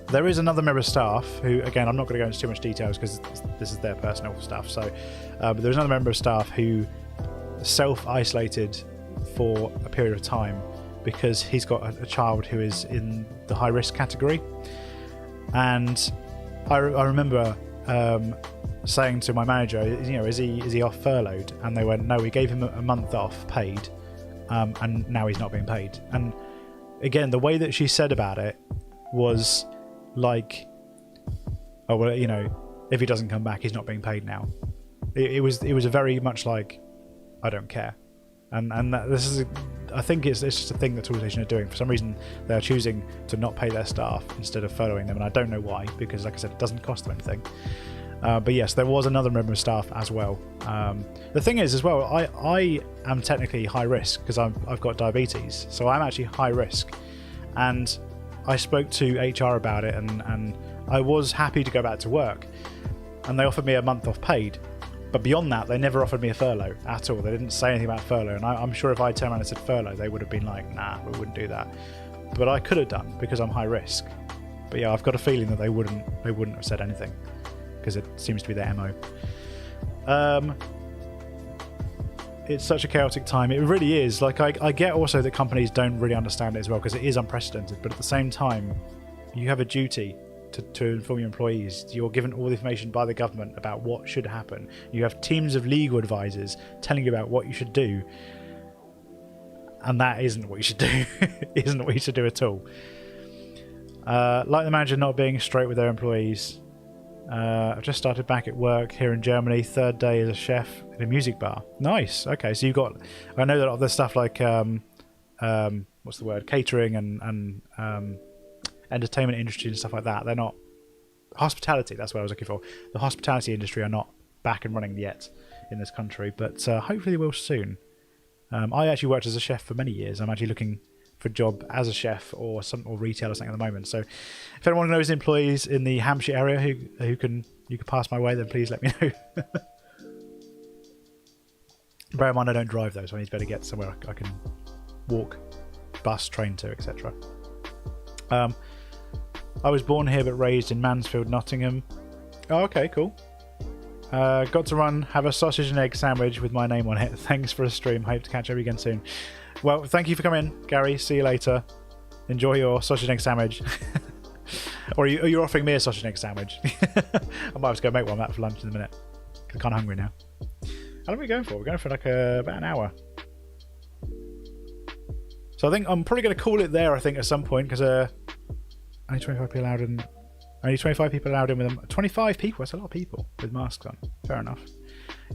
there is another member of staff who, again, I'm not going to go into too much details because this is their personal stuff. So but there's another member of staff who self-isolated for a period of time because he's got a child who is in the high-risk category. And I remember saying to my manager, is he off furloughed? And they went, no, we gave him a month off paid, and now he's not being paid. And again, the way that she said about it was like, oh well, if he doesn't come back, he's not being paid now. It was a very much like, I don't care. And this is I think it's just a thing that Toolstation are doing. For some reason, they're choosing to not pay their staff instead of furloughing them, and I don't know why, because like I said, it doesn't cost them anything. But yes, there was another member of staff as well. The thing is, as well, I am technically high risk because I've got diabetes, so I'm actually high risk. And I spoke to HR about it, and I was happy to go back to work, and they offered me a month off paid. But beyond that, they never offered me a furlough at all. They didn't say anything about furlough, and I'm sure if I turned around and said furlough, they would have been like, nah, we wouldn't do that. But I could have done because I'm high risk. But yeah, I've got a feeling that they wouldn't have said anything, because it seems to be their MO. It's such a chaotic time. It really is. Like, I get also that companies don't really understand it as well, because it is unprecedented. But at the same time, you have a duty to inform your employees. You're given all the information by the government about what should happen. You have teams of legal advisors telling you about what you should do. And that isn't what you should do. Isn't what you should do at all. Like the manager not being straight with their employees. I've just started back at work here in Germany. Third day as a chef in a music bar. Nice. Okay, so you've got... I know that a lot of the stuff like... what's the word? Catering and entertainment industry and stuff like that. They're not... Hospitality, that's what I was looking for. The hospitality industry are not back and running yet in this country, but hopefully they will soon. I actually worked as a chef for many years. I'm actually looking for a job as a chef or retail or something at the moment. So if anyone knows employees in the Hampshire area who you can pass my way, then please let me know. Bear in mind I don't drive though, so I need to better get somewhere I can walk, bus, train to, etc. I was born here but raised in Mansfield, Nottingham. Oh, okay, cool. Got to run, have a sausage and egg sandwich with my name on it. Thanks for a stream. Hope to catch up again soon. Well, thank you for coming, Gary. See you later. Enjoy your sausage and egg sandwich. Or you're offering me a sausage and egg sandwich. I might have to go make one of that for lunch in a minute. I'm kind of hungry now. How long are we going for? We're going for like about an hour. So I think I'm probably going to call it there, I think, at some point, because only 25 people allowed in. Only 25 people allowed in with them. 25 people? That's a lot of people with masks on. Fair enough.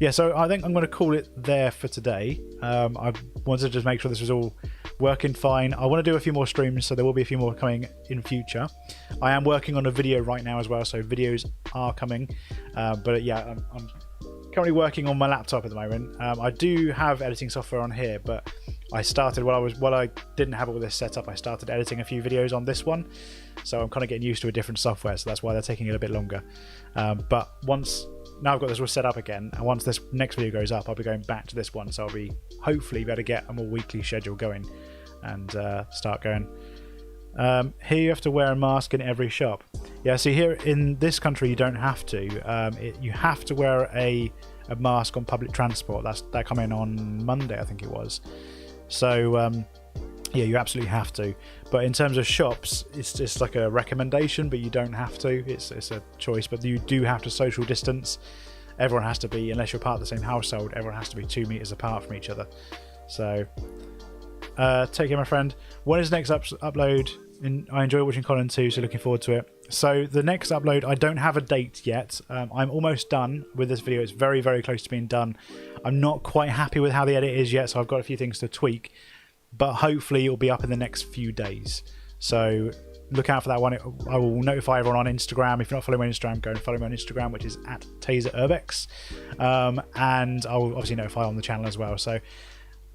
Yeah, so I think I'm going to call it there for today. I wanted to just make sure this was all working fine. I want to do a few more streams, so there will be a few more coming in future. I am working on a video right now as well, so videos are coming. But yeah, I'm currently working on my laptop at the moment. I do have editing software on here, but I started while I didn't have all this set up. I started editing a few videos on this one, so I'm kind of getting used to a different software. So that's why they're taking it a bit longer. But now I've got this all set up again, and once this next video goes up, I'll be going back to this one. So I'll be hopefully better get a more weekly schedule going and start going. Here you have to wear a mask in every shop. Yeah, see here in this country you don't have to. You have to wear a mask on public transport. That come in on Monday, I think it was. So yeah, you absolutely have to. But in terms of shops, it's just like a recommendation, but you don't have to. It's a choice, but you do have to social distance. Everyone has to be, unless you're part of the same household, everyone has to be 2 meters apart from each other. So take care, my friend. When is the next upload? I enjoy watching Colin too, so looking forward to it. So the next upload, I don't have a date yet. I'm almost done with this video. It's very, very close to being done. I'm not quite happy with how the edit is yet, so I've got a few things to tweak. But hopefully it'll be up in the next few days. So look out for that one. I will notify everyone on Instagram. If you're not following me on Instagram, go and follow me on Instagram, which is at Tazer Urbex. And I'll obviously notify on the channel as well. So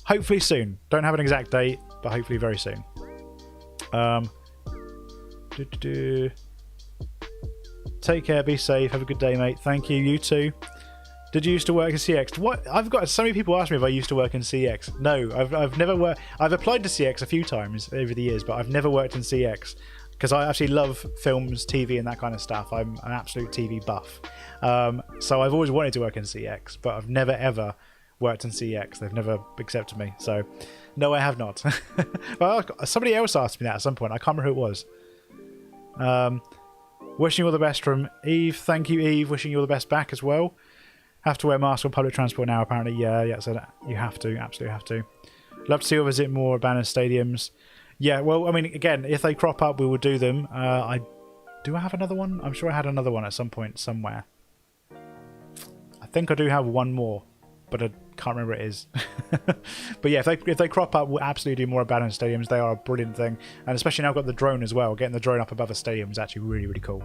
hopefully soon. Don't have an exact date, but hopefully very soon. Take care, be safe, have a good day, mate. Thank you, you too. Did you used to work in CX? What? I've got so many people ask me if I used to work in CX. No, I've never worked. I've applied to CX a few times over the years, but I've never worked in CX because I actually love films, TV, and that kind of stuff. I'm an absolute TV buff, so I've always wanted to work in CX, but I've never ever worked in CX. They've never accepted me, so no, I have not. Well, somebody else asked me that at some point. I can't remember who it was. Wishing you all the best from Eve. Thank you, Eve. Wishing you all the best back as well. Have to wear masks on public transport now, apparently. Yeah, so you have to, absolutely have to. Love to see or visit more abandoned stadiums. Yeah, well, I mean, again, if they crop up, we will do them. Do I have another one? I'm sure I had another one at some point somewhere. I think I do have one more, but I can't remember what it is. But yeah, if they crop up, we'll absolutely do more abandoned stadiums. They are a brilliant thing, and especially now I've got the drone as well. Getting the drone up above a stadium is actually really, really cool.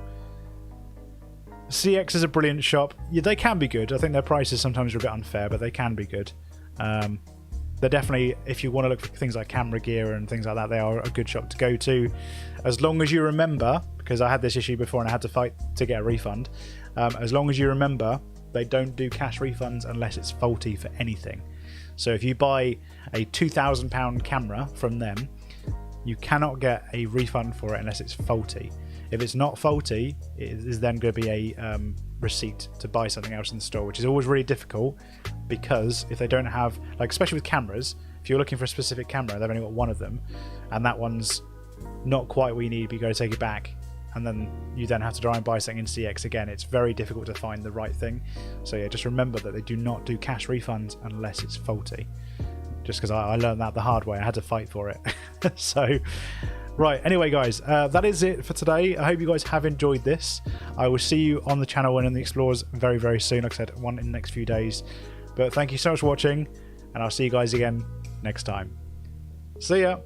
CX is a brilliant shop. Yeah, they can be good. I think their prices sometimes are a bit unfair, but they can be good. They're definitely, if you want to look for things like camera gear and things like that, they are a good shop to go to. As long as you remember, because I had this issue before and I had to fight to get a refund, as long as you remember, they don't do cash refunds unless it's faulty for anything. So if you buy a £2,000 camera from them, you cannot get a refund for it unless it's faulty. If it's not faulty, it is then going to be a receipt to buy something else in the store, which is always really difficult because if they don't have, like especially with cameras, if you're looking for a specific camera, they've only got one of them, and that one's not quite what you need, but you got to take it back, and then you then have to try and buy something in CX again. It's very difficult to find the right thing. So yeah, just remember that they do not do cash refunds unless it's faulty. Just because I learned that the hard way, I had to fight for it. So Right, anyway, guys, that is it for today. I hope you guys have enjoyed this. I will see you on the channel and in the Explorers very, very soon. Like I said, one in the next few days. But thank you so much for watching, and I'll see you guys again next time. See ya!